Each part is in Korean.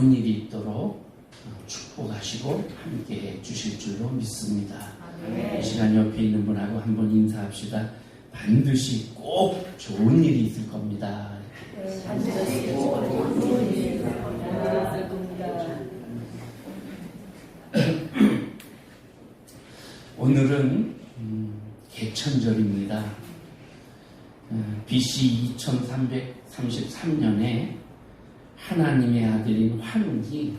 좋은 일이 있도록 축복하시고 함께 해주실 줄로 믿습니다. 이 시간 옆에 있는 분하고 한번 인사합시다. 반드시 꼭 좋은 일이 있을 겁니다. 반드시 꼭 좋은 일이 있을 겁니다. 오늘은 개천절입니다. BC 2333년에 하나님의 아들인 환웅이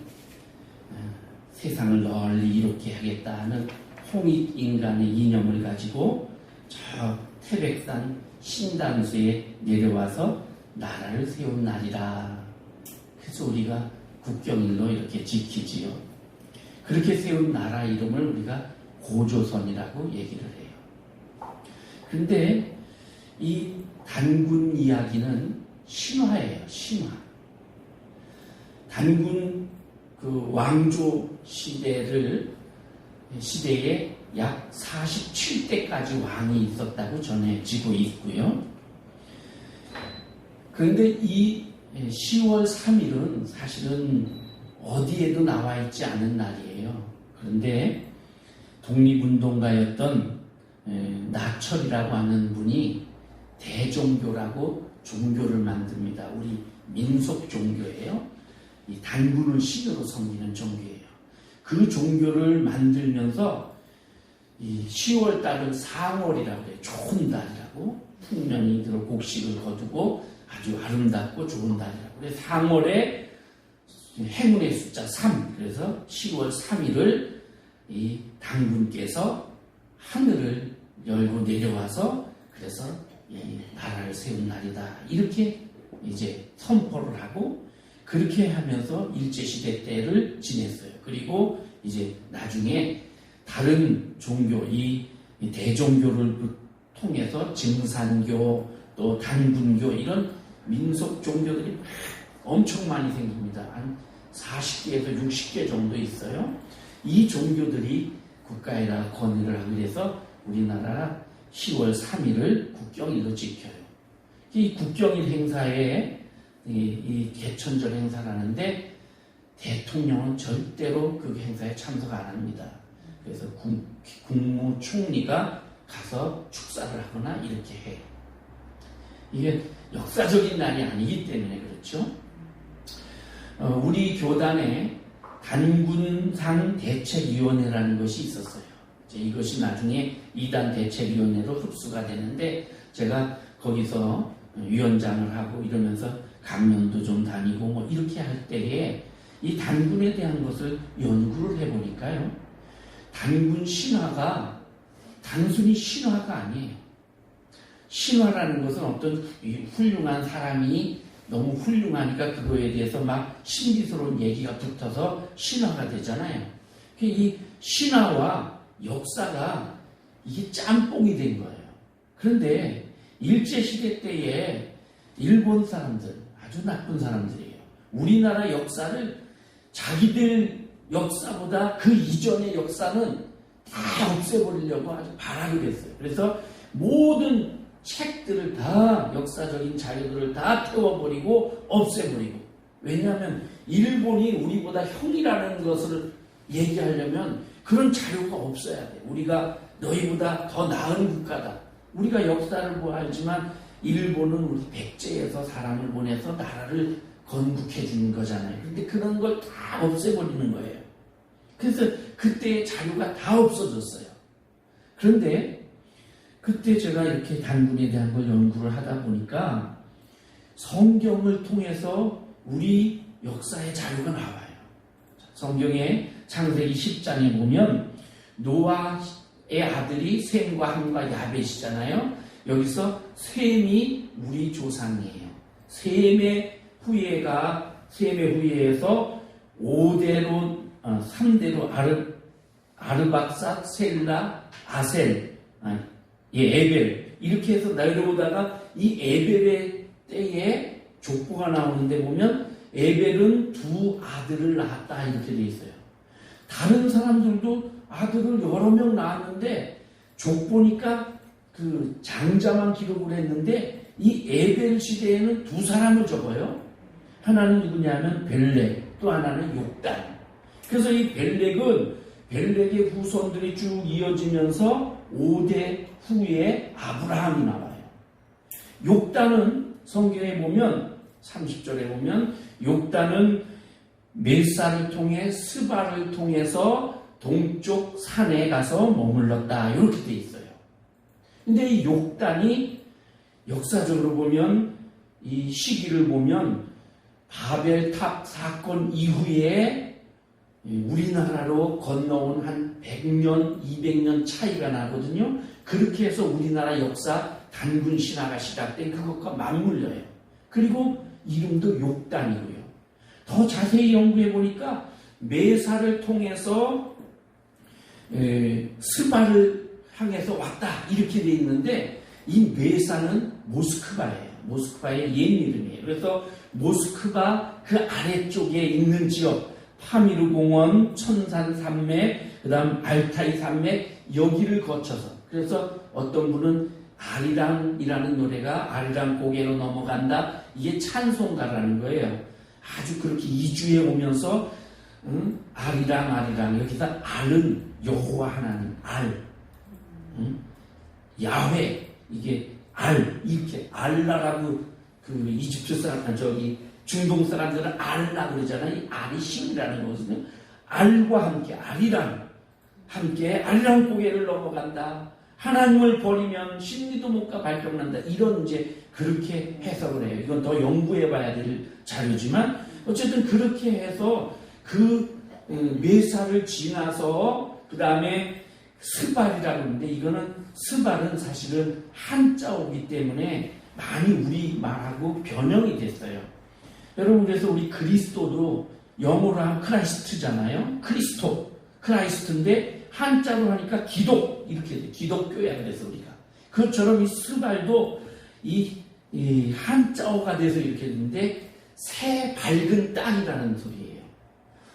세상을 널리 이롭게 하겠다는 홍익 인간의 이념을 가지고 저 태백산 신단수에 내려와서 나라를 세운 날이라. 그래서 우리가 국경일로 이렇게 지키지요. 그렇게 세운 나라 이름을 우리가 고조선이라고 얘기를 해요. 그런데 이 단군 이야기는 신화예요. 신화. 단군 그 왕조 시대에 약 47대까지 왕이 있었다고 전해지고 있고요. 그런데 이 10월 3일은 사실은 어디에도 나와 있지 않은 날이에요. 그런데 독립운동가였던 나철이라고 하는 분이 대종교라고 종교를 만듭니다. 우리 민속 종교예요. 이 단군을 신으로 섬기는 종교예요. 그 종교를 만들면서 이 10월 달을 상월이라고 해요. 좋은 달이라고. 풍년이들어 곡식을 거두고 아주 아름답고 좋은 달이라고. 그래서 상월에 행운의 숫자 3. 그래서 10월 3일을 이 단군께서 하늘을 열고 내려와서 그래서 이 나라를 세운 날이다. 이렇게 이제 선포를 하고 그렇게 하면서 일제시대 때를 지냈어요. 그리고 이제 나중에 다른 종교, 이 대종교를 통해서 증산교, 또 단군교 이런 민속 종교들이 엄청 많이 생깁니다. 한 40개에서 60개 정도 있어요. 이 종교들이 국가에다 건의를 하기 위해서 우리나라 10월 3일을 국경일로 지켜요. 이 국경일 행사에 이 개천절 행사를 하는데 대통령은 절대로 그 행사에 참석 안 합니다. 그래서 국무총리가 가서 축사를 하거나 이렇게 해요. 이게 역사적인 날이 아니기 때문에 그렇죠. 우리 교단에 단군상 대책위원회라는 것이 있었어요. 이것이 나중에 이단 대책위원회로 흡수가 되는데 제가 거기서 위원장을 하고 이러면서 강연도 좀 다니고 뭐 이렇게 할 때에 이 단군에 대한 것을 연구를 해보니까요. 단군 신화가 단순히 신화가 아니에요. 신화라는 것은 어떤 훌륭한 사람이 너무 훌륭하니까 그거에 대해서 막 신비스러운 얘기가 붙어서 신화가 되잖아요. 이 신화와 역사가 이게 짬뽕이 된 거예요. 그런데 일제시대 때에 일본 사람들, 아주 나쁜 사람들이에요. 우리나라 역사를 자기들 역사보다 그 이전의 역사는 다 없애버리려고 아주 발악을 했어요. 그래서 모든 책들을 다 역사적인 자료들을 다 태워버리고 없애버리고. 왜냐하면 일본이 우리보다 형이라는 것을 얘기하려면 그런 자료가 없어야 돼. 우리가 너희보다 더 나은 국가다. 우리가 역사를 뭐 알지만 일본은 우리 백제에서 사람을 보내서 나라를 건국해 주는 거잖아요. 근데 그런 걸 다 없애버리는 거예요. 그래서 그때의 자료가 다 없어졌어요. 그런데 그때 제가 이렇게 단군에 대한 걸 연구를 하다 보니까 성경을 통해서 우리 역사의 자료가 나와요. 성경의 창세기 10장에 보면 노아의 아들이 셈과 함과 야벳이잖아요. 여기서 셈이 우리 조상이에요. 셈의 후예에서 3대로 아르박삭, 셀라, 아셀, 에벨 이렇게 해서 내려오다가 이 에벨의 때에 족보가 나오는데 보면 에벨은 2 아들을 낳았다 이렇게 돼 있어요. 다른 사람들도 아들을 여러 명 낳았는데 족보니까 그 장자만 기록을 했는데 이 에벨 시대에는 2 사람을 적어요. 하나는 누구냐면 벨렉, 또 하나는 욕단. 그래서 이 벨렉의 후손들이 쭉 이어지면서 5대 후에 아브라함이 나와요. 욕단은 성경에 보면 30절에 보면 욕단은 메사를 통해 스바를 통해서 동쪽 산에 가서 머물렀다 이렇게 돼 있어요. 근데 이 욕단이 역사적으로 보면 이 시기를 보면 바벨탑 사건 이후에 우리나라로 건너온 한 100년, 200년 차이가 나거든요. 그렇게 해서 우리나라 역사 단군 신화가 시작된 그것과 맞물려요. 그리고 이름도 욕단이고요. 더 자세히 연구해 보니까 메사를 통해서 스바를 향해서 왔다 이렇게 돼 있는데 이 메사는 모스크바예요. 모스크바의 옛 이름이에요. 그래서 모스크바 그 아래쪽에 있는 지역 파미르 공원, 천산 산맥, 그 다음 알타이 산맥 여기를 거쳐서 그래서 어떤 분은 아리랑이라는 노래가 아리랑 고개로 넘어간다. 이게 찬송가라는 거예요. 아주 그렇게 이주해 오면서 아리랑 여기서 알은 여호와 하나님 야훼 이게 이렇게 알라라고 그 이집트 사람 저기 중동 사람들은 알라 그러잖아요. 이 알이 신이라는 거거든요. 알과 함께 아리랑 고개를 넘어간다. 하나님을 버리면 신리도 못 가 발병난다. 이런 이제 그렇게 해석을 해요. 이건 더 연구해 봐야 될 자료지만 어쨌든 그렇게 해서 그 메사를 지나서 그 다음에 스발이라고 하는데 이거는 스발은 사실은 한자어이기 때문에 많이 우리말하고 변형이 됐어요. 여러분 그래서 우리 그리스도도 영어로 하면 크라이스트잖아요. 크라이스트인데 한자로 하니까 기독 이렇게 돼. 기독교야 그래서 우리가 그것처럼 이 스발도 이 한자어가 돼서 이렇게 되는데 새 밝은 땅이라는 소리예요.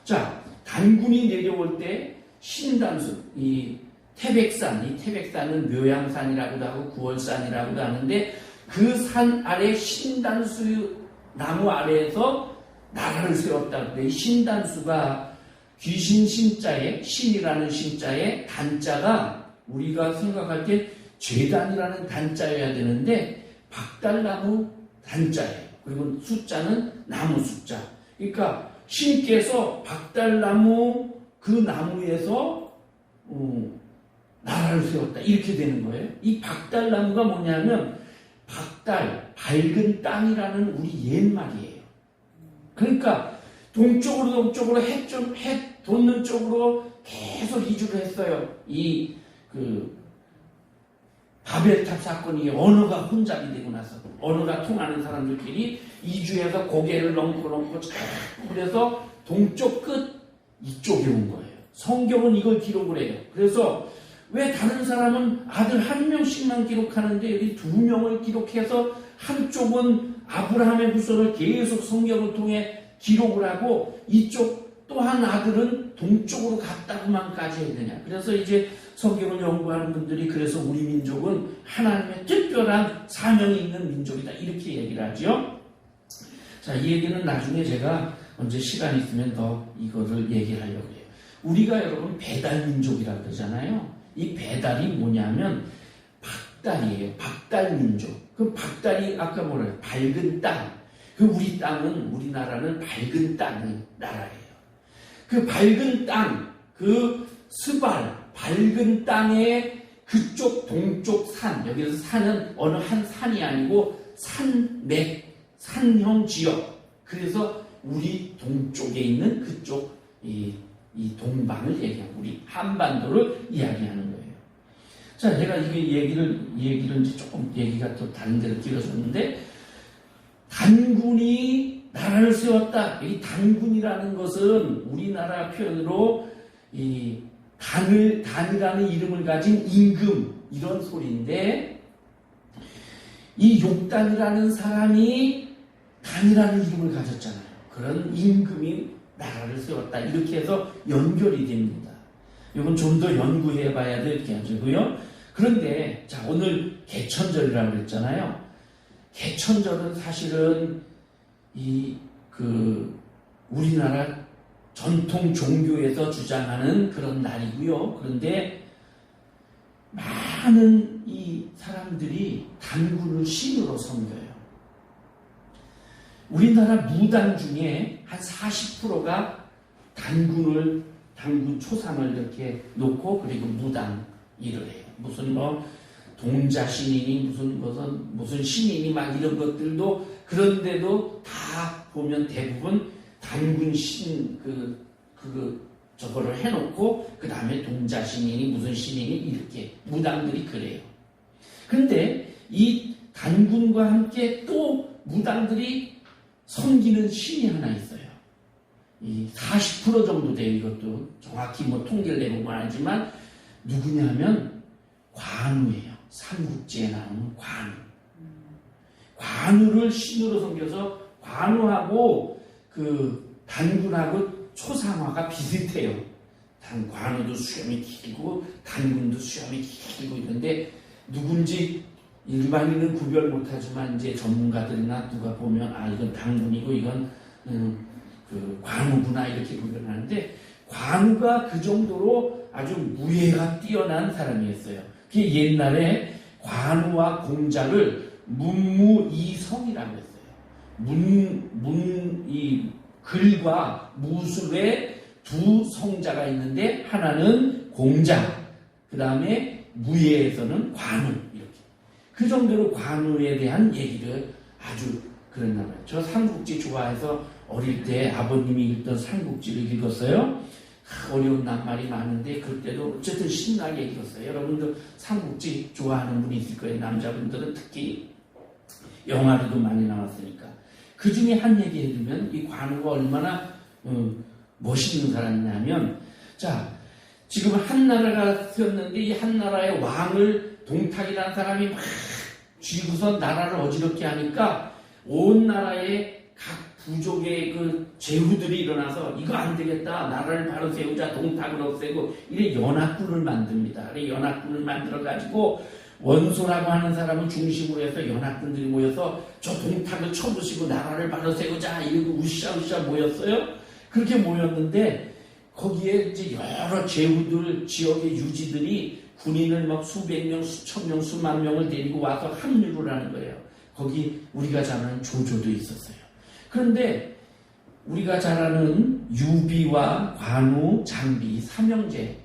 자 단군이 내려올 때 신단수 이 태백산은 묘양산이라고도 하고 구월산이라고도 하는데 그 산 아래 신단수 나무 아래에서 나라를 세웠다. 근데 이 신단수가 귀신 신자에 신이라는 신자에 단자가 우리가 생각할 때 죄단이라는 단자여야 되는데 박달나무 단자예요. 그리고 숫자는 나무 숫자. 그러니까 신께서 박달나무 그 나무에서 나라를 세웠다. 이렇게 되는 거예요. 이 박달나무가 뭐냐면 밝은 땅이라는 우리 옛말이에요. 그러니까 동쪽으로 해 돋는 쪽으로 계속 이주를 했어요. 바벨탑 사건이 언어가 혼잡이 되고 나서 언어가 통하는 사람들끼리 이주해서 고개를 넘고 그래서 동쪽 끝 이쪽에 온 거예요. 성경은 이걸 기록을 해요. 그래서 왜 다른 사람은 아들 한 명씩만 기록하는데 여기 2명을 기록해서 한쪽은 아브라함의 후손을 계속 성경을 통해 기록을 하고 이쪽 또 한 아들은 동쪽으로 갔다고만까지 해야 되냐. 그래서 이제 성경을 연구하는 분들이 그래서 우리 민족은 하나님의 특별한 사명이 있는 민족이다 이렇게 얘기를 하죠. 자, 이 얘기는 나중에 제가 언제 시간 있으면 더 이거를 얘기를 하려고 해요. 우리가 여러분 배달 민족이라고 그러잖아요. 이 배달이 뭐냐면 박달이에요. 박달 민족. 그 박달이 아까 뭐래요? 밝은 땅. 그 우리나라는 밝은 땅의 나라예요. 그 밝은 땅, 그 스발, 밝은 땅의 그쪽 동쪽 산, 여기서 산은 어느 한 산이 아니고 산형 지역. 그래서 우리 동쪽에 있는 그쪽 이 동방을 얘기하는 우리 한반도를 이야기하는 거예요. 자, 제가 이게 얘기를 이제 조금 얘기가 또 다른 데로 길어졌는데 단군이 나라를 세웠다. 이 단군이라는 것은 우리나라 표현으로 이 단이라는 이름을 가진 임금 이런 소리인데 이 욕단이라는 사람이 단이라는 이름을 가졌잖아요. 그런 임금이 나라를 세웠다. 이렇게 해서 연결이 됩니다. 이건 좀 더 연구해 봐야 될 게 아니고요. 그런데 자 오늘 개천절이라고 그랬잖아요. 개천절은 사실은 우리나라 전통 종교에서 주장하는 그런 날이고요. 그런데 많은 이 사람들이 단군을 신으로 섬겨요. 우리나라 무당 중에 한 40%가 단군 초상을 이렇게 놓고 그리고 무당 일을 해요. 무슨 동자 신이니 무슨 신이니 막 이런 것들도 그런데도 다 보면 대부분 단군 신 저거를 해놓고 그 다음에 동자 신이니 무슨 신이니 이렇게 무당들이 그래요. 그런데 이 단군과 함께 또 무당들이 섬기는 신이 하나 있어요. 이 40% 정도 돼요. 이것도 정확히 통계를 내보면 알지만 누구냐면 관우예요. 삼국지에 나오는 관우. 관우를 신으로 섬겨서 관우하고 그 단군하고 초상화가 비슷해요. 관우도 수염이 길고 단군도 수염이 길고 이런데 누군지 일반인은 구별 못하지만 이제 전문가들이나 누가 보면 이건 단군이고 이건 그 관우구나 이렇게 구별하는데 관우가 그 정도로 아주 무예가 뛰어난 사람이었어요. 그게 옛날에 관우와 공자를 문무이성이라고 했어요. 이 글과 무술에 두 성자가 있는데 하나는 공자, 그 다음에 무예에서는 관우 이렇게. 그 정도로 관우에 대한 얘기를 아주 그랬나 봐요. 저 삼국지 좋아해서 어릴 때 아버님이 읽던 삼국지를 읽었어요. 어려운 낱말이 많은데 그때도 어쨌든 신나게 읽었어요. 여러분도 삼국지 좋아하는 분이 있을 거예요. 남자분들은 특히 영화로도 많이 나왔으니까. 그 중에 한 얘기 해주면 이 관우가 얼마나 멋있는 사람이냐면, 자, 지금 한 나라가 세웠는데 이 한 나라의 왕을 동탁이라는 사람이 막 쥐고서 나라를 어지럽게 하니까 온 나라의 각 부족의 그 제후들이 일어나서 이거 안 되겠다. 나라를 바로 세우자. 동탁을 없애고 이래 연합군을 만듭니다. 그래 연합군을 만들어가지고 원소라고 하는 사람을 중심으로 해서 연합군들이 모여서 저 동탁을 쳐부시고 나라를 바로 세우자 이러고 우쌰우쌰 모였어요. 그렇게 모였는데 거기에 이제 여러 제후들 지역의 유지들이 군인을 막 수백 명, 수천 명, 수만 명을 데리고 와서 합류를 하는 거예요. 거기 우리가 잘 아는 조조도 있었어요. 그런데 우리가 잘 아는 유비와 관우, 장비 삼형제,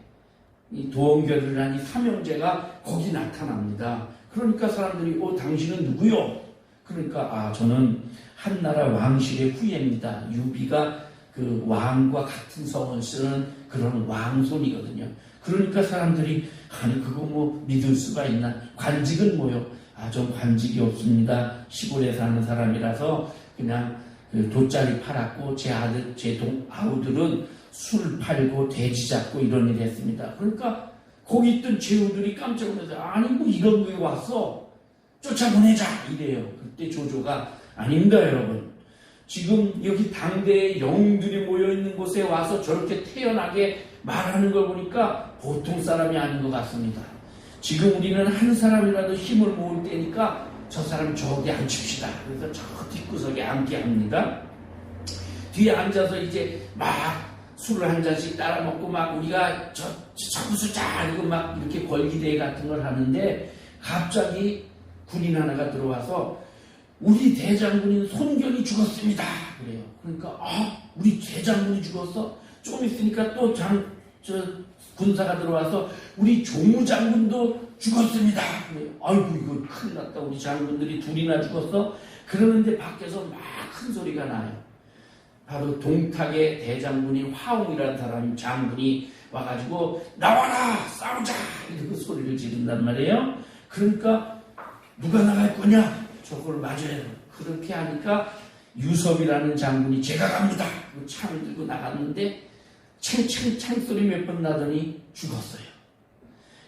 이 도원결을 한 이 삼형제가 거기 나타납니다. 그러니까 사람들이 당신은 누구요? 그러니까 저는 한나라 왕실의 후예입니다. 유비가 그 왕과 같은 성을 쓰는 그런 왕손이거든요. 그러니까 사람들이 아니 그거 믿을 수가 있나? 관직은 뭐요? 전 관직이 없습니다. 시골에 사는 사람이라서 그냥 그 돗자리 팔았고 제 아우들은 술 팔고 돼지 잡고 이런 일 했습니다. 그러니까 거기 있던 제후들이 깜짝 놀라서 아니 뭐 이런 거에 왔어? 쫓아보내자 이래요. 그때 조조가 아닙니다 여러분. 지금 여기 당대의 영웅들이 모여있는 곳에 와서 저렇게 태연하게 말하는 걸 보니까 보통 사람이 아닌 것 같습니다. 지금 우리는 한 사람이라도 힘을 모을 때니까 저 사람 저기 앉힙시다. 그래서 저 뒷구석에 앉게 합니다. 뒤에 앉아서 이제 막 술을 한 잔씩 따라 먹고 막 우리가 저 부수자 이거 막 이렇게 걸기대회 같은 걸 하는데 갑자기 군인 하나가 들어와서 우리 대장군인 손견이 죽었습니다. 그래요. 그러니까 우리 대장군이 죽었어? 좀 있으니까 또 군사가 들어와서 우리 조무장군도 죽었습니다. 그래요. 아이고 이거 큰일 났다. 우리 장군들이 둘이나 죽었어? 그러는데 밖에서 막 큰 소리가 나요. 바로 동탁의 대장군인 화웅이라는 사람 장군이 와가지고 나와라 싸우자 이렇게 소리를 지른단 말이에요. 그러니까 누가 나갈 거냐? 저걸 맞아요. 그렇게 하니까 유섭이라는 장군이 제가 갑니다. 창을 들고 나갔는데 창소리 몇 번 나더니 죽었어요.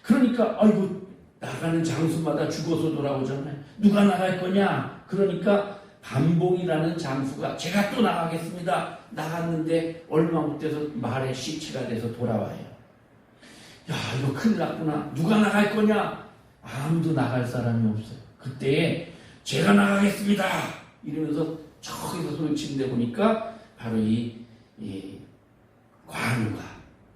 그러니까 아이고 나가는 장수마다 죽어서 돌아오잖아요. 누가 나갈 거냐? 그러니까 반봉이라는 장수가 제가 또 나가겠습니다. 나갔는데 얼마 못 돼서 말에 시체가 돼서 돌아와요. 야 이거 큰일 났구나. 누가 나갈 거냐? 아무도 나갈 사람이 없어요. 그때 제가 나가겠습니다. 이러면서 저기서 소리치는데 보니까 바로 이 이 관우가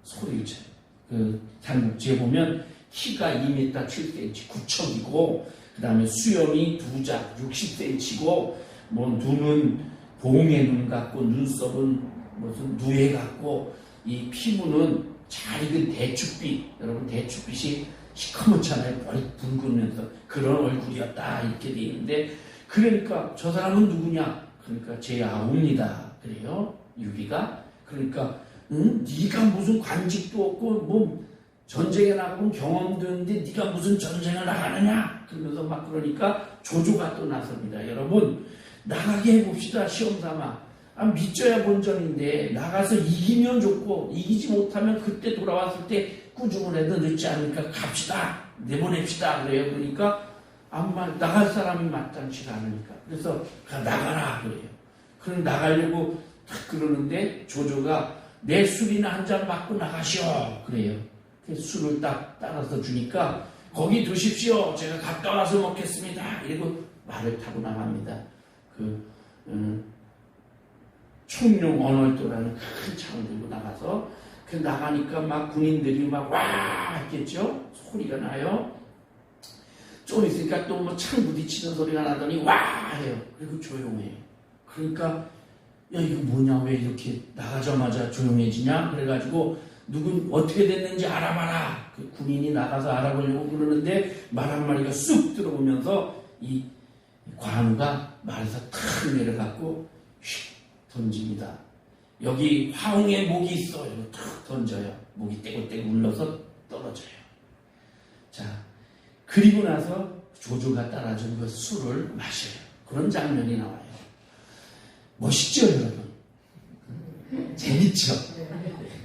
소리를 쳐요. 그 삼국지에 보면 키가 2m 7cm 구척이고 그 다음에 수염이 2작 60cm고 뭐 눈은 봉의 눈 같고 눈썹은 무슨 누에 같고 이 피부는 잘 익은 대추빛, 여러분 대추빛이 시커멓잖아요. 머리 붉으면서 그런 얼굴이었다 이렇게 돼 있는데 그러니까 저 사람은 누구냐? 그러니까 제 아우입니다. 그래요 유비가. 그러니까 네가 무슨 관직도 없고 뭐 전쟁에 나가본 경험도 있는데 네가 무슨 전쟁을 나가느냐? 그러면서 막 그러니까 조조가 또 나섭니다. 여러분 나가게 해봅시다. 시험삼아. 믿져야 본전인데 나가서 이기면 좋고 이기지 못하면 그때 돌아왔을 때 꾸중을 해도 늦지 않으니까 갑시다. 내보냅시다. 그래요. 그러니까 나갈 사람이 마땅치가 않으니까. 그래서 나가라. 그래요. 그럼 나가려고 딱 그러는데 조조가 내 술이나 한 잔 맞고 나가시오. 그래요. 술을 딱 따라서 주니까 거기 두십시오. 제가 갔다 와서 먹겠습니다. 이러고 말을 타고 나갑니다. 총룡 언월도라는 큰 창을 들고 나가서 그 나가니까 막 군인들이 막 와 했겠죠. 소리가 나요. 좀 있으니까 또 뭐 창 부딪히는 소리가 나더니 와 해요. 그리고 조용해요. 그러니까 야 이거 뭐냐 왜 이렇게 나가자마자 조용해지냐 그래가지고 누군 어떻게 됐는지 알아봐라. 그 군인이 나가서 알아보려고 그러는데 말 한마디가 쑥 들어오면서 이 관우가 말에서 탁 내려갖고 휙 던집니다. 여기 화웅의 목이 있어. 이러고 탁 던져요. 목이 떼굴떼굴 울러서 떨어져요. 자, 그리고 나서 조조가 따라준 그 술을 마셔요. 그런 장면이 나와요. 멋있죠, 여러분? 재밌죠?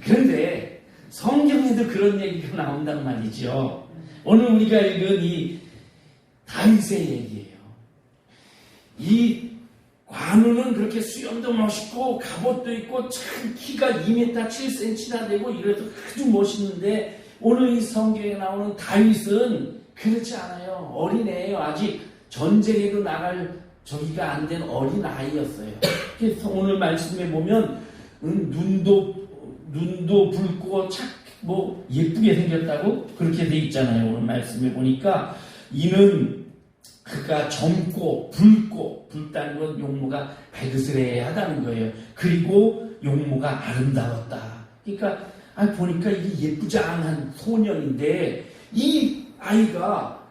그런데 성경에도 그런 얘기가 나온단 말이죠. 오늘 우리가 읽은 이 다윗의 얘기예요. 이 관우는 그렇게 수염도 멋있고 갑옷도 있고 참 키가 2m 7cm나 되고 이래서 아주 멋있는데 오늘 이 성경에 나오는 다윗은 그렇지 않아요. 어린애예요. 아직 전쟁에도 나갈 저기가 안 된 어린 아이였어요. 그래서 오늘 말씀에 보면 눈도 붉고 뭐 예쁘게 생겼다고 그렇게 돼 있잖아요. 오늘 말씀에 보니까 이는 그가 젊고 붉고 붉다는 건 용모가 배그스레하다는 거예요. 그리고 용모가 아름다웠다. 그러니까 보니까 이게 예쁘장한 소년인데 이 아이가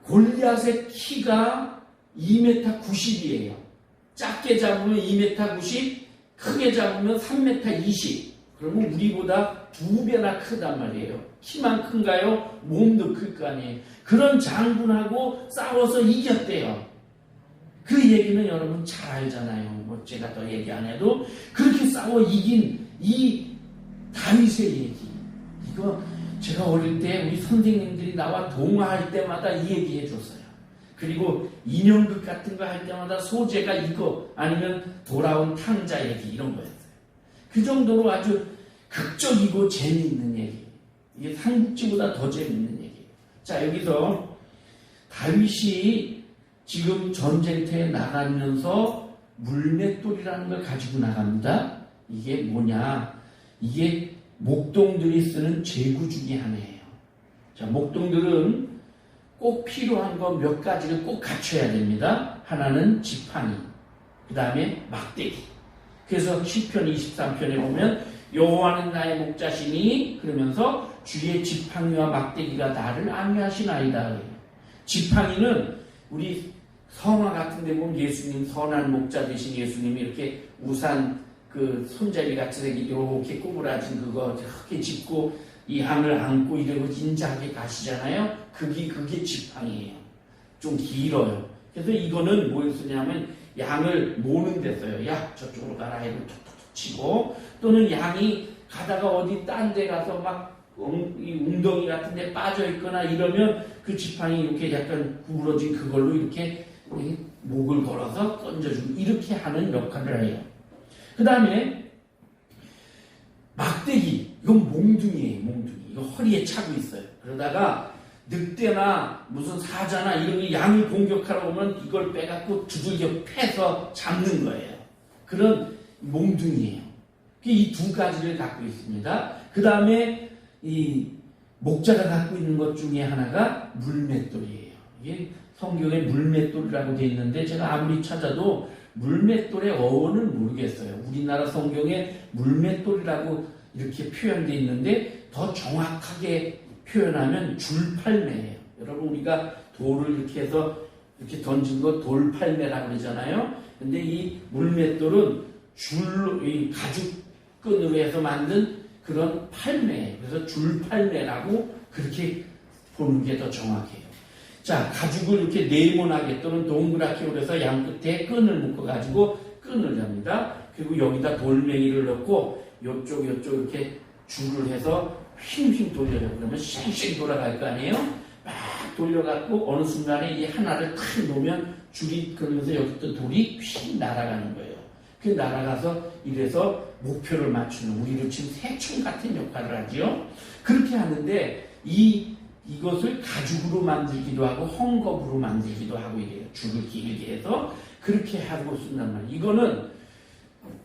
골리앗의 키가 2m 90이에요. 작게 잡으면 2m 90, 크게 잡으면 3m 20. 그러면 우리보다 2배나 크단 말이에요. 키만 큰가요? 몸도 클 거 아니에요. 그런 장군하고 싸워서 이겼대요. 그 얘기는 여러분 잘 알잖아요. 뭐 제가 더 얘기 안 해도 그렇게 싸워 이긴 이 다윗의 얘기. 이거 제가 어릴 때 우리 선생님들이 나와 동화할 때마다 이 얘기 해줬어요. 그리고 인형극 같은 거 할 때마다 소재가 이거 아니면 돌아온 탕자 얘기 이런 거였어요. 그 정도로 아주 극적이고 재미있는 얘기. 이게 삼국지보다 더 재미있는 얘기예요. 자, 여기서 다윗이 지금 전쟁터에 나가면서 물맷돌이라는 걸 가지고 나갑니다. 이게 뭐냐? 이게 목동들이 쓰는 제구 중에 하나예요. 자, 목동들은 꼭 필요한 거 몇 가지를 꼭 갖춰야 됩니다. 하나는 지팡이, 그 다음에 막대기. 그래서 시편 23편에 보면 여호와는 나의 목자시니 그러면서 주의 지팡이와 막대기가 나를 안위하시나이다. 지팡이는 우리 성화 같은 데 보면 예수님 선한 목자 되신 예수님이 이렇게 우산 그 손잡이 같이 생긴 이렇게 꼬부라진 그거 크게 짚고 이 양을 안고 이러고 인자하게 가시잖아요. 그게 지팡이에요. 좀 길어요. 그래서 이거는 뭘 쓰냐면 양을 모는 데 써요. 야 저쪽으로 가라 해도 톡톡톡 치고 또는 양이 가다가 어디 딴 데 가서 막 이 웅덩이 같은 데 빠져 있거나 이러면 그 지팡이 이렇게 약간 구부러진 그걸로 이렇게 목을 걸어서 건져주고 이렇게 하는 역할을 해요. 그 다음에 막대기, 이건 몽둥이에요. 몽둥이. 이거 허리에 차고 있어요. 그러다가 늑대나 무슨 사자나 이런 게 양을 공격하러 오면 이걸 빼갖고 두들겨 패서 잡는 거예요. 그런 몽둥이에요. 이 두 가지를 갖고 있습니다. 그 다음에 이 목자가 갖고 있는 것 중에 하나가 물맷돌이에요. 이게 성경에 물맷돌이라고 되어 있는데 제가 아무리 찾아도 물맷돌의 어원을 모르겠어요. 우리나라 성경에 물맷돌이라고 이렇게 표현되어 있는데 더 정확하게 표현하면 줄팔매예요. 여러분 우리가 돌을 이렇게 해서 이렇게 던진 거 돌팔매라고 그러잖아요. 근데 이 물맷돌은 줄로, 이 가죽끈으로 해서 만든 그런 팔매예요. 그래서 줄팔매라고 그렇게 보는 게 더 정확해요. 자, 가죽을 이렇게 네모나게 또는 동그랗게 올려서 양끝에 끈을 묶어가지고 끈을 잡니다. 그리고 여기다 돌멩이를 넣고 요쪽 이렇게 줄을 해서 휙휙 돌려요. 그러면 쌩쌩 돌아갈 거 아니에요? 막 돌려갖고 어느 순간에 이 하나를 탁 놓으면 줄이 그러면서 여기 또 돌이 휙 날아가는 거예요. 그 날아가서 이래서 목표를 맞추는 우리로 치면 새총 같은 역할을 하죠. 그렇게 하는데 이것을 가죽으로 만들기도 하고 헝겊으로 만들기도 하고 이래요. 줄을 길게 해서 그렇게 하고 쓴단 말이에요. 이거는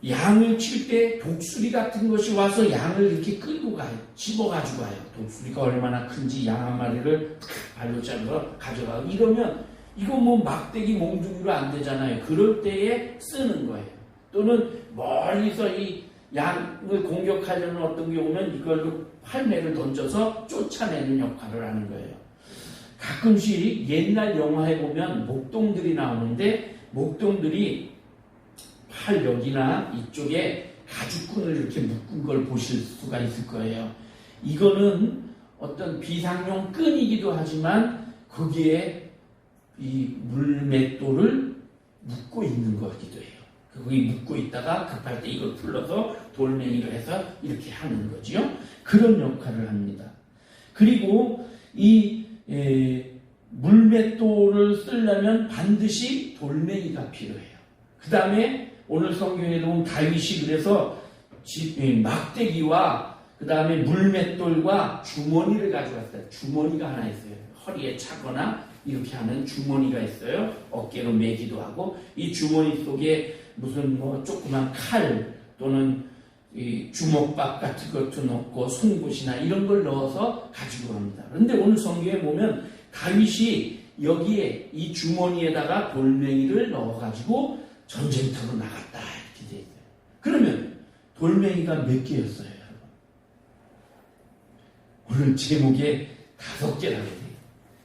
양을 칠 때 독수리 같은 것이 와서 양을 이렇게 끌고 가요. 집어가지고 가요. 독수리가 얼마나 큰지 양 한 마리를 발로 잡아서 가져가고 이러면 이거 뭐 막대기 몽둥이로 안 되잖아요. 그럴 때에 쓰는 거예요. 또는 멀리서 이 양을 공격하려는 어떤 경우는 이걸로 팔매를 던져서 쫓아내는 역할을 하는 거예요. 가끔씩 옛날 영화에 보면 목동들이 나오는데 목동들이 팔 여기나 이쪽에 가죽끈을 이렇게 묶은 걸 보실 수가 있을 거예요. 이거는 어떤 비상용 끈이기도 하지만 거기에 이 물맷돌을 묶고 있는 거기도 해요. 거기 묶고 있다가 급할 때 이걸 풀러서 돌멩이로 해서 이렇게 하는 거지요. 그런 역할을 합니다. 그리고 이 물맷돌을 쓰려면 반드시 돌멩이가 필요해요. 그 다음에 오늘 성경에 보면 다윗이 그래서 막대기와 그 다음에 물맷돌과 주머니를 가져왔어요. 주머니가 하나 있어요. 허리에 차거나 이렇게 하는 주머니가 있어요. 어깨로 매기도 하고 이 주머니 속에 무슨 뭐 조그만 칼 또는 이 주먹밥 같은 것도 넣고 송곳이나 이런 걸 넣어서 가지고 갑니다. 그런데 오늘 성경에 보면 다윗이 여기에 이 주머니에다가 돌멩이를 넣어가지고 전쟁터로 나갔다 이렇게 돼 있어요. 그러면 돌멩이가 몇 개였어요, 여러분? 오늘 제목에 5개라고 돼요.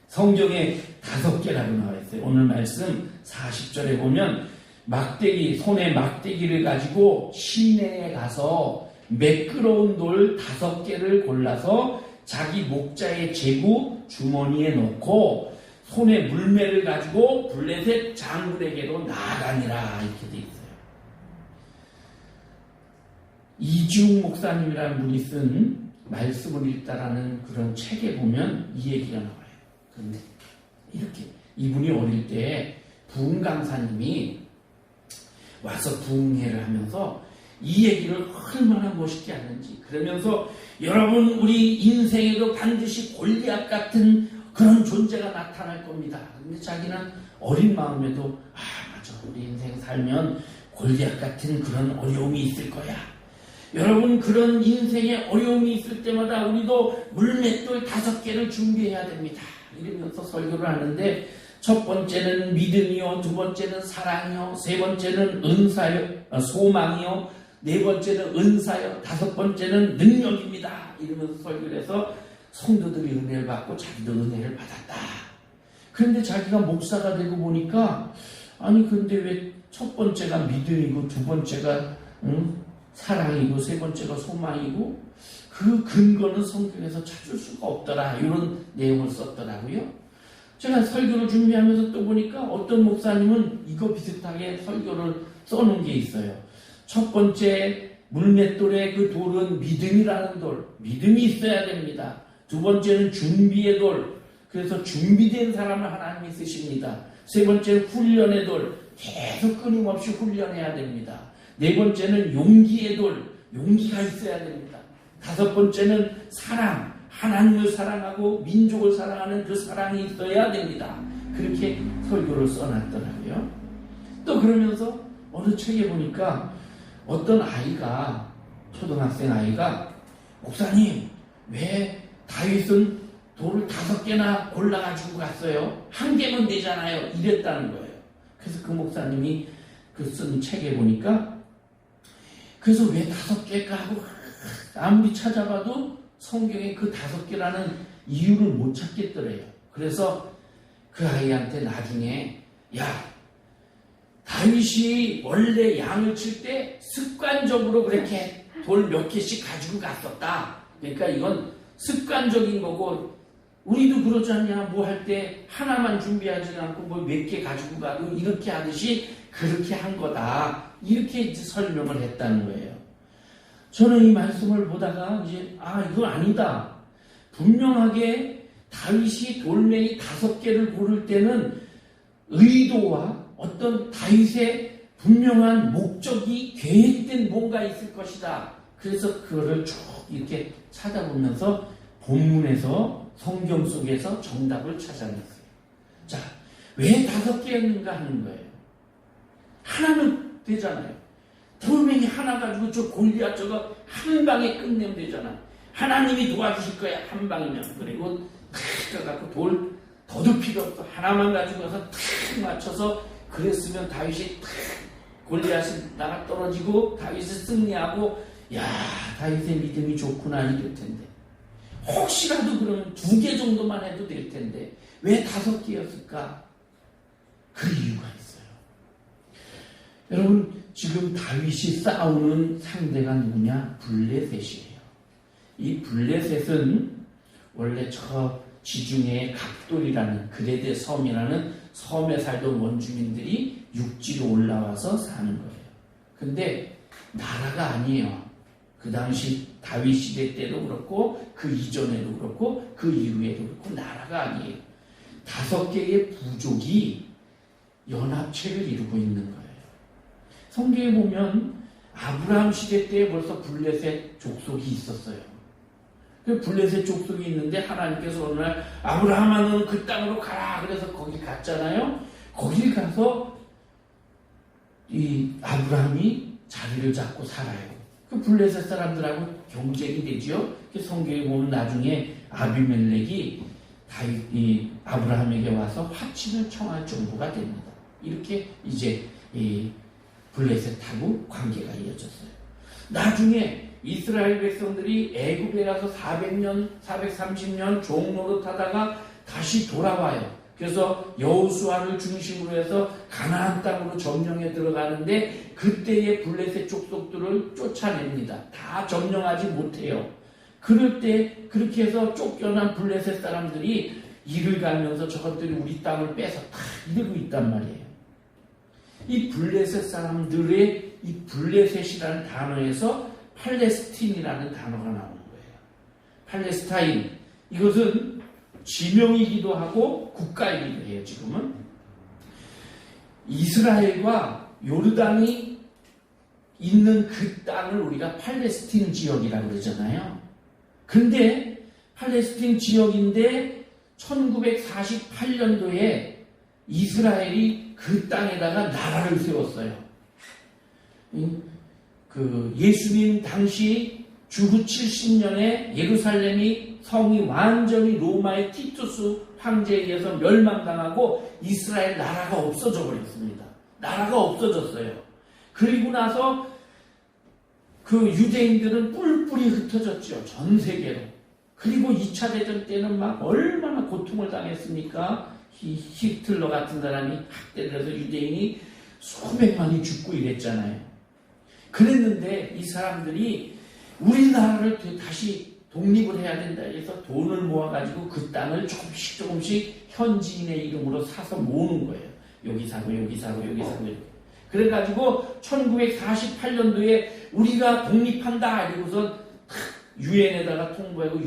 성경에 5개라고 나와 있어요. 오늘 말씀 40절에 보면 막대기, 손에 막대기를 가지고 시내에 가서 매끄러운 돌 5개를 골라서 자기 목자의 제구 주머니에 넣고 손에 물매를 가지고 블레셋 장군에게로 나아가니라 이렇게 돼 있어요. 이지웅 목사님이라는 분이 쓴 말씀을 읽다라는 그런 책에 보면 이 얘기가 나와요. 그런데 이렇게 이분이 어릴 때 부흥 강사님이 와서 부흥회를 하면서 이 얘기를 얼마나 멋있게 하는지 그러면서 여러분 우리 인생에도 반드시 골리앗 같은 그런 존재가 나타날 겁니다. 근데 자기는 어린 마음에도 맞아 우리 인생 살면 골리앗 같은 그런 어려움이 있을 거야. 여러분 그런 인생에 어려움이 있을 때마다 우리도 물맷돌 5개를 준비해야 됩니다. 이러면서 설교를 하는데 첫 번째는 믿음이요, 두 번째는 사랑이요, 세 번째는 은사요, 소망이요, 네 번째는 은사요, 5번째는 능력입니다. 이러면서 설교를 해서 성도들이 은혜를 받고 자기도 은혜를 받았다. 그런데 자기가 목사가 되고 보니까 아니 근데 왜 첫 번째가 믿음이고 두 번째가 사랑이고 세 번째가 소망이고 그 근거는 성경에서 찾을 수가 없더라. 이런 내용을 썼더라고요. 제가 설교를 준비하면서 또 보니까 어떤 목사님은 이거 비슷하게 설교를 써놓은 게 있어요. 첫 번째 물맷돌의 그 돌은 믿음이라는 돌. 믿음이 있어야 됩니다. 두 번째는 준비의 돌. 그래서 준비된 사람을 하나님이 쓰십니다. 세 번째는 훈련의 돌. 계속 끊임없이 훈련해야 됩니다. 네 번째는 용기의 돌. 용기가 있어야 됩니다. 5번째는 사랑. 하나님을 사랑하고 민족을 사랑하는 그 사랑이 있어야 됩니다. 그렇게 설교를 써놨더라고요. 또 그러면서 어느 책에 보니까 어떤 아이가 초등학생 아이가 목사님 왜 다윗은 돌을 5개나 골라가지고 갔어요? 1개면 되잖아요. 이랬다는 거예요. 그래서 그 목사님이 그 쓴 책에 보니까 그래서 왜 5개일까 하고 아무리 찾아봐도 성경에 그 5개라는 이유를 못 찾겠더래요. 그래서 그 아이한테 나중에 야 다윗이 원래 양을 칠 때 습관적으로 그렇게 돌 몇 개씩 가지고 갔었다. 그러니까 이건 습관적인 거고 우리도 그러지 않냐. 뭐 할 때 하나만 준비하지 않고 뭐 몇 개 가지고 가고 이렇게 하듯이 그렇게 한 거다. 이렇게 이제 설명을 했다는 거예요. 저는 이 말씀을 보다가 이제 이거 아니다. 분명하게 다윗이 돌멩이 5개를 고를 때는 의도와 어떤 다윗의 분명한 목적이 계획된 뭔가 있을 것이다. 그래서 그거를 쭉 이렇게 찾아보면서 본문에서 성경 속에서 정답을 찾아냈어요. 자, 왜 5개였는가 하는 거예요. 하나는 되잖아요. 돌멩이 하나 가지고 저 골리앗 저거 한 방에 끝내면 되잖아. 하나님이 도와주실 거야. 한 방이면. 그리고 탁 갖고 돌 더도 필요 없어. 하나만 가지고 가서 탁 맞춰서 그랬으면 다윗이 탁 골리앗이 나가 떨어지고 다윗이 승리하고 야 다윗의 믿음이 좋구나 이럴 텐데 혹시라도 그러면 2개 정도만 해도 될 텐데 왜 5개였을까? 그 이유가 있어요. 여러분 지금 다윗이 싸우는 상대가 누구냐? 블레셋이에요. 이 블레셋은 원래 저 지중해의 갑돌이라는 그레데 섬이라는 섬에 살던 원주민들이 육지로 올라와서 사는 거예요. 근데 나라가 아니에요. 그 당시 다윗 시대 때도 그렇고 그 이전에도 그렇고 그 이후에도 그렇고 나라가 아니에요. 5개의 부족이 연합체를 이루고 있는 거예요. 성경에 보면 아브라함 시대 때 벌써 블레셋 족속이 있었어요. 그 블레셋 족속이 있는데 하나님께서 어느 날 아브라함아 너는 그 땅으로 가라 그래서 거기 갔잖아요. 거길 가서 이 아브라함이 자리를 잡고 살아요. 그 블레셋 사람들하고 경쟁이 되죠. 그 성경에 보면 나중에 아비멜렉이 이 아브라함에게 와서 화친을 청할 정도가 됩니다. 이렇게 이제 이 블레셋하고 관계가 이어졌어요. 나중에 이스라엘 백성들이 애굽에 가서 400년, 430년 종노릇하다가 다시 돌아와요. 그래서 여호수아를 중심으로 해서 가나안 땅으로 점령해 들어가는데 그때의 블레셋 족속들을 쫓아냅니다. 다 점령하지 못해요. 그럴 때 그렇게 해서 쫓겨난 블레셋 사람들이 이를 가면서 저것들이 우리 땅을 빼서 다 이러고 있단 말이에요. 이 블레셋 사람들의 이 블레셋이라는 단어에서 팔레스틴이라는 단어가 나오는 거예요. 팔레스타인 이것은 지명이기도 하고 국가이기도 해요. 지금은 이스라엘과 요르단이 있는 그 땅을 우리가 팔레스틴 지역이라고 그러잖아요. 근데 팔레스틴 지역인데 1948년도에 이스라엘이 그 땅에다가 나라를 세웠어요. 그 예수님 당시 주후 70년에 예루살렘이 성이 완전히 로마의 티투스 황제에 의해서 멸망당하고 이스라엘 나라가 없어져 버렸습니다. 나라가 없어졌어요. 그리고 나서 그 유대인들은 뿔뿔이 흩어졌죠. 전 세계로. 그리고 2차 대전 때는 막 얼마나 고통을 당했습니까? 히틀러 같은 사람이 학대를 해서 유대인이 수백만이 죽고 이랬잖아요. 그랬는데 이 사람들이 우리나라를 다시 독립을 해야 된다 해서 돈을 모아가지고 그 땅을 조금씩 현지인의 이름으로 사서 모으는 거예요. 여기 사고 여기 사고 여기 사고 이렇게. 그래가지고 1948년도에 우리가 독립한다 이러고서 유엔에다가 통보하고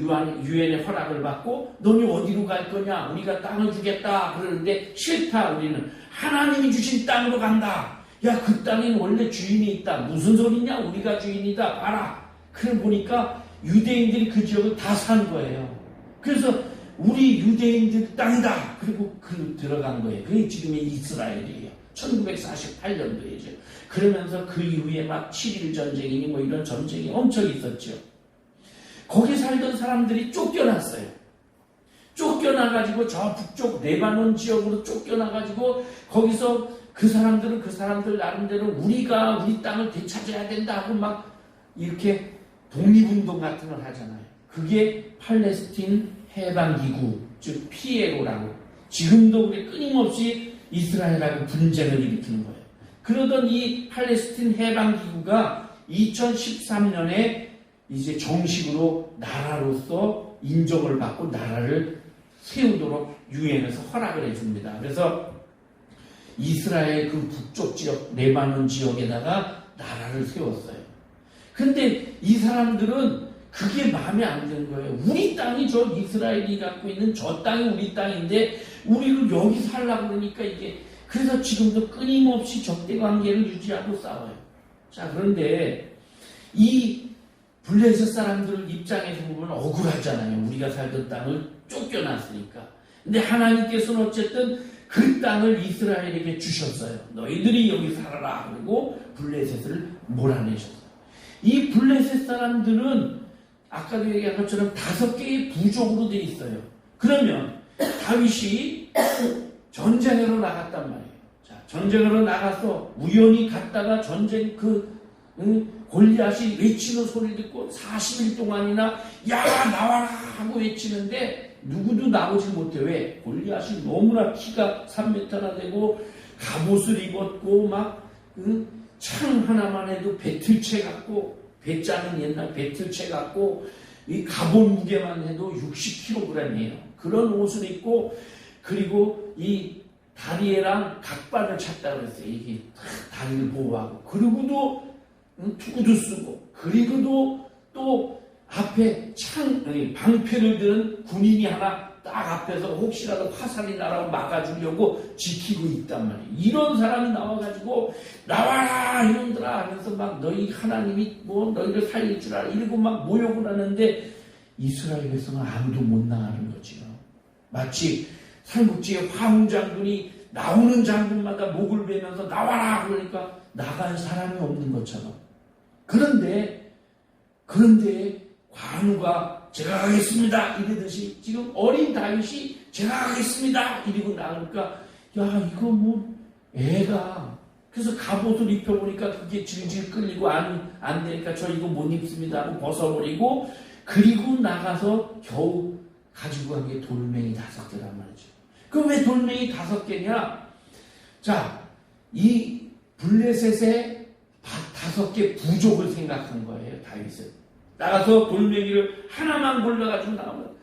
유엔의 허락을 받고 너희 어디로 갈 거냐 우리가 땅을 주겠다 그러는데 싫다 우리는 하나님이 주신 땅으로 간다. 야 그 땅에는 원래 주인이 있다. 무슨 소리냐 우리가 주인이다. 봐라. 그래 보니까 유대인들이 그 지역을 다 산 거예요. 그래서 우리 유대인들 땅이다. 그리고 그 들어간 거예요. 그게 지금의 이스라엘이에요. 1948년도이죠. 그러면서 그 이후에 막 7.1 전쟁이니 뭐 이런 전쟁이 엄청 있었죠. 거기 살던 사람들이 쫓겨났어요. 쫓겨나가지고 저 북쪽 레바논 지역으로 쫓겨나가지고 거기서 그 사람들은 그 사람들 나름대로 우리가 우리 땅을 되찾아야 된다 하고 막 이렇게 독립운동 같은 걸 하잖아요. 그게 팔레스틴 해방기구, 즉 PLO라고 지금도 우리 끊임없이 이스라엘하고 분쟁을 일으키는 거예요. 그러던 이 팔레스틴 해방기구가 2013년에 이제 정식으로 나라로서 인정을 받고 나라를 세우도록 유엔에서 허락을 해줍니다. 그래서 이스라엘 그 북쪽 지역, 레바논 지역에다가 나라를 세웠어요. 근데 이 사람들은 그게 마음에 안 드는 거예요. 우리 땅이 저 이스라엘이 갖고 있는 저 땅이 우리 땅인데 우리를 여기 살라고 그러니까 이게 그래서 지금도 끊임없이 적대 관계를 유지하고 싸워요. 자, 그런데 이 블레셋 사람들 입장에서 보면 억울하잖아요. 우리가 살던 땅을 쫓겨났으니까. 근데 하나님께서는 어쨌든 그 땅을 이스라엘에게 주셨어요. 너희들이 여기 살아라. 그리고 블레셋을 몰아내셨어요. 이 블레셋 사람들은 아까도 얘기한 것처럼 5개의 부족으로 되어 있어요. 그러면 다윗이 전쟁으로 나갔단 말이에요. 자, 전쟁으로 나가서 우연히 갔다가 전쟁 골리앗이 외치는 소리 듣고 40일 동안이나 야 나와라 하고 외치는데 누구도 나오지 못해. 왜? 골리앗이 너무나 키가 3m나 되고 갑옷을 입었고 막 창 하나만 해도 배틀채 같고 배짜는 옛날 배틀채 같고 이 갑옷 무게만 해도 60kg이에요. 그런 옷을 입고 그리고 이 다리에랑 각반을 찼다 그랬어요. 이게 다리를 보호하고 그리고도 투구도 쓰고 그리고도 또 앞에 방패를 드는 군인이 하나 딱 앞에서 혹시라도 화살이 날아오면 막아주려고 지키고 있단 말이에요. 이런 사람이 나와가지고 나와라 이놈들아 하면서 막 너희 하나님이 뭐 너희를 살릴 줄 알아 이러고 막 모욕을 하는데 이스라엘에서는 아무도 못 나가는 거죠. 마치 삼국지의 화웅장군이 나오는 장군마다 목을 베면서 나와라 그러니까 나갈 사람이 없는 것처럼. 그런데 관우가 제가 가겠습니다 이러듯이 지금 어린 다윗이 제가 가겠습니다 이러고 나오니까 야 이거 뭐 애가 그래서 갑옷을 입혀보니까 그게 질질 끌리고 안 되니까 저 이거 못 입습니다 하고 벗어버리고 그리고 나가서 겨우 가지고 간 게 돌멩이 5개란 말이죠. 그럼 왜 돌멩이 5개냐? 자, 이 블레셋의 5개 부족을 생각한 거예요, 다윗은. 나가서 돌멩이를 하나만 골라가지고 나오면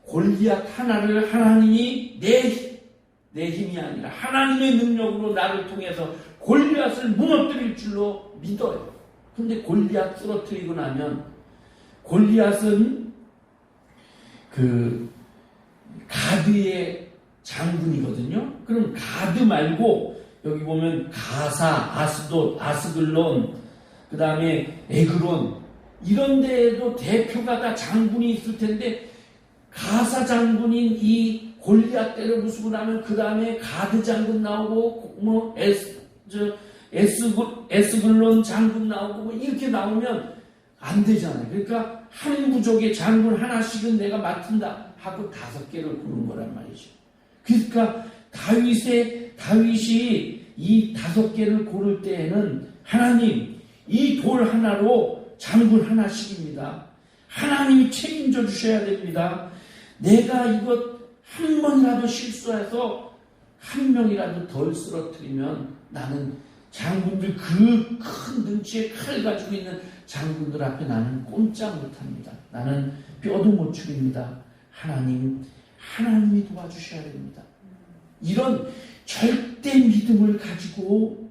골리앗 하나를 하나님이 내 힘이 아니라 하나님의 능력으로 나를 통해서 골리앗을 무너뜨릴 줄로 믿어요. 근데 골리앗 쓰러뜨리고 나면 골리앗은 그 가드의 장군이거든요. 그럼 가드 말고 여기 보면 가사, 아스돗, 아스글론, 그 다음에 에그론 이런 데에도 대표가 다 장군이 있을 텐데 가사 장군인 이 골리앗 때를 부수고 나면 그 다음에 가드 장군 나오고 뭐 에스글론 장군 나오고 뭐 이렇게 나오면 안 되잖아요. 그러니까 한 부족의 장군 하나씩은 내가 맡은다 하고 5개를 고른 거란 말이죠. 그러니까 다윗이 이 5개를 고를 때에는 하나님 이 돌 하나로 장군 하나씩입니다. 하나님이 책임져 주셔야 됩니다. 내가 이것 한 번이라도 실수해서 한 명이라도 덜 쓰러뜨리면 나는 장군들 그 큰 등치에 칼 가지고 있는 장군들 앞에 나는 꼼짝 못합니다. 나는 뼈도 못 추립니다. 하나님이 도와주셔야 됩니다. 이런 절대 믿음을 가지고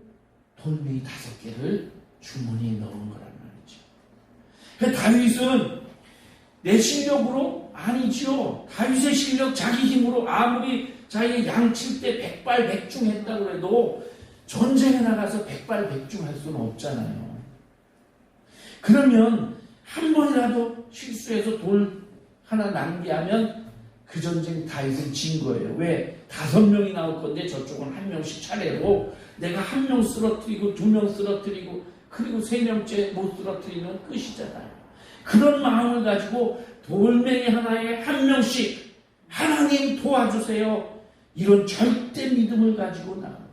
돌멩이 5개를 주머니에 넣은 거란 말이죠. 그러니까 다윗은 내 실력으로? 아니죠. 다윗의 실력, 자기 힘으로 아무리 자기 양칠 때 백발백중 했다고 해도 전쟁에 나가서 백발백중 할 수는 없잖아요. 그러면 한 번이라도 실수해서 돌 하나 낭비하면 그 전쟁 다윗은 진 거예요. 왜? 5명이 나올 건데 저쪽은 1명씩 차례로 내가 1명 쓰러뜨리고 2명 쓰러뜨리고 그리고 3명째 못 쓰러뜨리면 끝이잖아요. 그런 마음을 가지고 돌멩이 하나에 1명씩 하나님 도와주세요. 이런 절대 믿음을 가지고 나갑니다.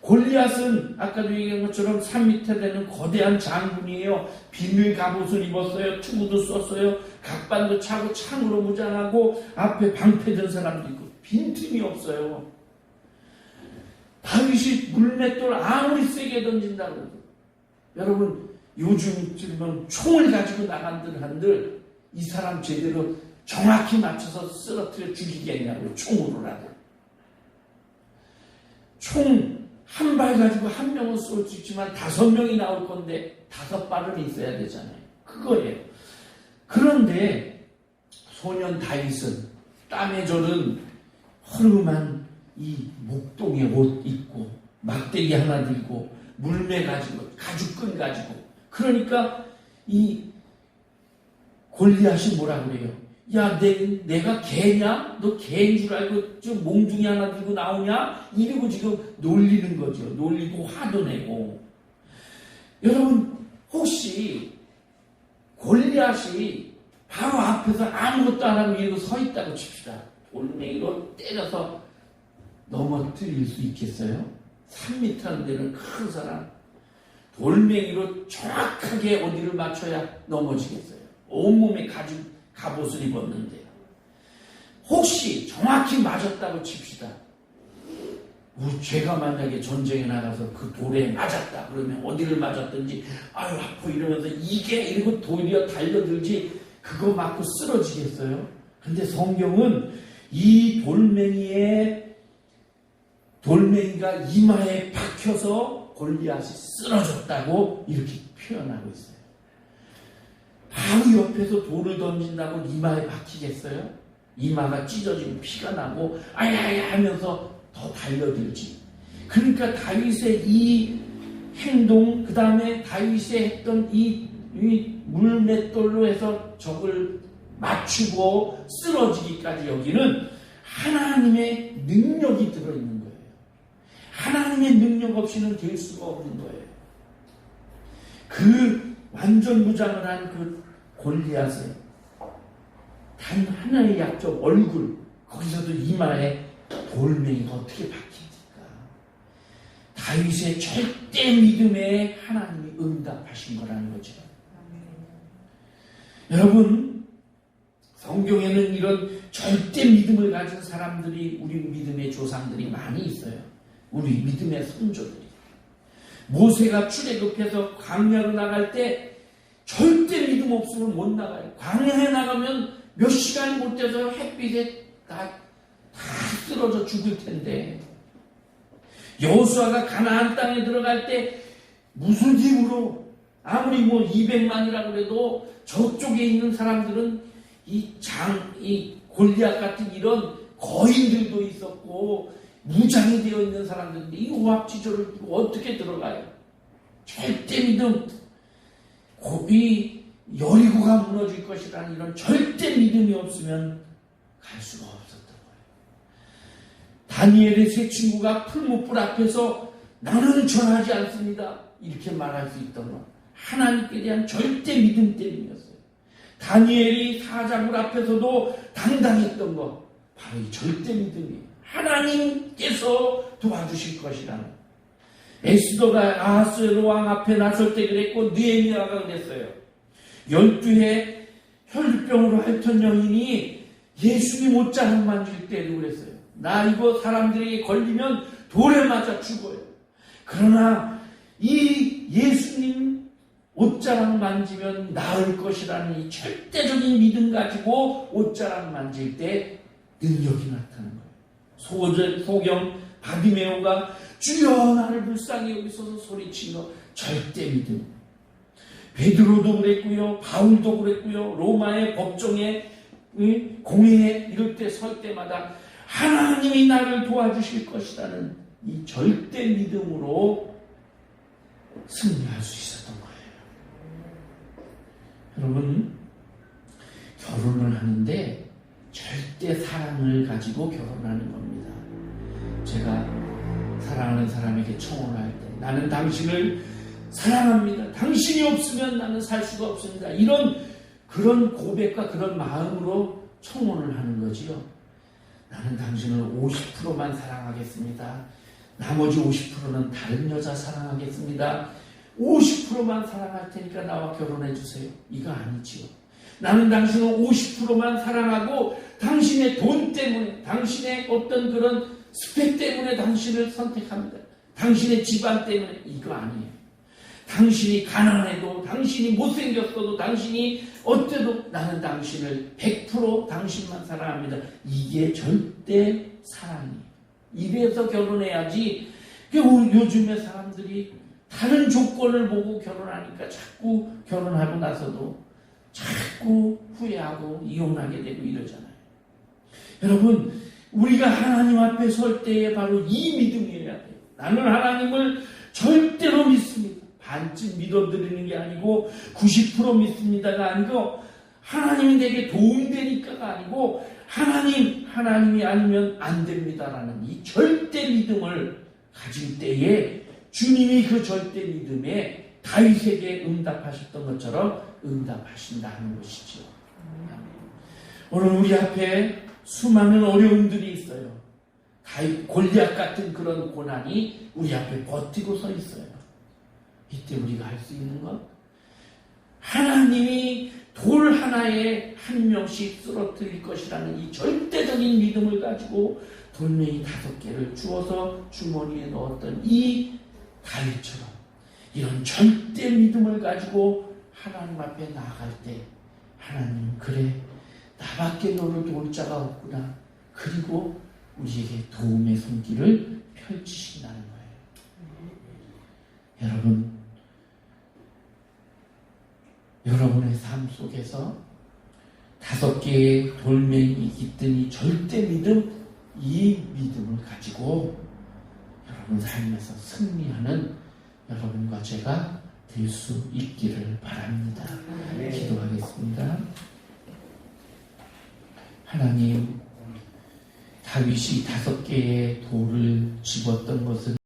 골리앗은 아까도 얘기한 것처럼 3m 되는 거대한 장군이에요. 비밀 갑옷을 입었어요. 투구도 썼어요. 각반도 차고 창으로 무장하고 앞에 방패 든 사람도 있고 빈틈이 없어요. 다윗이 물맷돌 아무리 세게 던진다고 해도 여러분 요즘 지금 총을 가지고 나간들 한들 이 사람 제대로 정확히 맞춰서 쓰러뜨려 죽이겠냐고요. 총으로라도. 총 한 발 가지고 1명은 쏠 수 있지만 5명이 나올 건데 5발은 있어야 되잖아요. 그거예요. 그런데 소년 다윗은 땀에 절은 허름한 이 목동에 옷 입고 막대기 하나 들고 물매 가지고 가죽끈 가지고 그러니까 이 골리앗이 뭐라 그래요? 야, 내가 개냐? 너 개인 줄 알고 저 몽둥이 하나 들고 나오냐? 이러고 지금 놀리는 거죠. 놀리고 화도 내고. 여러분 혹시 골리앗이 바로 앞에서 아무것도 안 하고 이러고 서 있다고 칩시다. 돌멩이로 때려서 넘어뜨릴 수 있겠어요? 3m 되는 큰 사람 돌멩이로 정확하게 어디를 맞춰야 넘어지겠어요? 온몸에 갑옷을 입었는데요. 혹시 정확히 맞았다고 칩시다. 제가 만약에 전쟁에 나가서 그 돌에 맞았다 그러면 어디를 맞았든지 아유 아파 이러면서 이게 이러고 도리어 달려들지 그거 맞고 쓰러지겠어요? 근데 성경은 이 돌멩이가 이마에 박혀서 골리앗이 쓰러졌다고 이렇게 표현하고 있어요. 바로 옆에서 돌을 던진다고 이마에 박히겠어요? 이마가 찢어지고 피가 나고 아야야 하면서 더 달려들지. 그러니까 다윗의 이 행동, 그 다음에 다윗이 했던 이 물맷돌로 해서 적을 맞추고 쓰러지기까지 여기는 하나님의 능력이 들어있는 거예요. 하나님의 능력 없이는 될 수가 없는 거예요. 그 완전 무장을 한 그 골리앗의 단 하나의 약점 얼굴 거기서도 이마에 돌멩이가 어떻게 박힙니까? 다윗의 절대 믿음에 하나님이 응답하신 거라는 거죠. 여러분 성경에는 이런 절대 믿음을 가진 사람들이 우리 믿음의 조상들이 많이 있어요. 우리 믿음의 선조들이. 모세가 출애굽해서 광야로 나갈 때 절대 믿음 없으면 못 나가요. 광야에 나가면 몇 시간이 못 돼서 햇빛에 다 쓰러져 죽을 텐데 여호수아가 가나안 땅에 들어갈 때 무슨 힘으로 아무리 200만이라고 해도 저쪽에 있는 사람들은 이 골리앗 같은 이런 거인들도 있었고 무장이 되어 있는 사람들인데 이 오합지졸을 어떻게 들어가요? 절대 믿음, 이 여리고가 무너질 것이라는 이런 절대 믿음이 없으면 갈 수가 없었던 거예요. 다니엘의 세 친구가 풀무불 앞에서 나는 전하지 않습니다. 이렇게 말할 수 있던 건 하나님께 대한 절대 믿음 때문이었어요. 다니엘이 사자굴 앞에서도 당당했던 것 바로 이 절대 믿음이에요. 하나님께서 도와주실 것이라는. 에스더가 아하스웨로 왕 앞에 나설 때 그랬고 느헤미야가 그랬어요. 12해 혈류병으로 앓던 여인이 예수님 옷자락 만질 때도 그랬어요. 나 이거 사람들에게 걸리면 돌에 맞아 죽어요. 그러나 이 예수님 옷자락 만지면 나을 것이라는 이 절대적인 믿음 가지고 옷자락 만질 때 능력이 나타나는 거예요. 소경 바디메오가 주여 나를 불쌍히 여기소서 소리친 거 절대 믿음. 베드로도 그랬고요. 바울도 그랬고요. 로마의 법정에 공회에 이럴 때 설 때마다 하나님이 나를 도와주실 것이라는 이 절대 믿음으로 승리할 수 있었던 거예요. 여러분 결혼을 하는데 절대 사랑을 가지고 결혼하는 겁니다. 제가 사랑하는 사람에게 청혼할 때 나는 당신을 사랑합니다. 당신이 없으면 나는 살 수가 없습니다. 그런 고백과 그런 마음으로 청혼을 하는 거지요. 나는 당신을 50%만 사랑하겠습니다. 나머지 50%는 다른 여자 사랑하겠습니다. 50%만 사랑할 테니까 나와 결혼해 주세요. 이거 아니지요. 나는 당신을 50%만 사랑하고 당신의 돈 때문에, 당신의 어떤 그런 스펙 때문에 당신을 선택합니다. 당신의 집안 때문에. 이거 아니에요. 당신이 가난해도, 당신이 못생겼어도, 당신이 어때도 나는 당신을 100% 당신만 사랑합니다. 이게 절대 사랑이에요. 이래서 결혼해야지. 요즘의 사람들이 다른 조건을 보고 결혼하니까 자꾸 결혼하고 나서도 자꾸 후회하고 이혼하게 되고 이러잖아요. 여러분, 우리가 하나님 앞에 설 때에 바로 이 믿음이어야 돼요. 나는 하나님을 절대로 믿습니다. 반쯤 믿어드리는 게 아니고 90% 믿습니다가 아니고 하나님이 내게 도움되니까가 아니고 하나님이 아니면 안 됩니다라는 이 절대 믿음을 가질 때에 주님이 그 절대 믿음에 다윗에게 응답하셨던 것처럼 응답하신다 하는 것이죠. 오늘 우리 앞에 수많은 어려움들이 있어요. 다윗 골리앗 같은 그런 고난이 우리 앞에 버티고 서 있어요. 이때 우리가 할 수 있는 것, 하나님이 돌 하나에 한 명씩 쓰러뜨릴 것이라는 이 절대적인 믿음을 가지고 돌멩이 5개를 주워서 주머니에 넣었던 이 다윗처럼 이런 절대 믿음을 가지고 하나님 앞에 나아갈 때 하나님, 그래 나밖에 너를 도울 자가 없구나. 그리고 우리에게 도움의 손길을 펼치신다는 거예요. 여러분의 삶 속에서 5개의 돌멩이 깃든 이 절대 믿음, 이 믿음을 가지고 여러분 삶에서 승리하는 여러분과 제가 될 수 있기를 바랍니다. 기도하겠습니다. 하나님, 다윗이 5개의 돌을 집었던 것은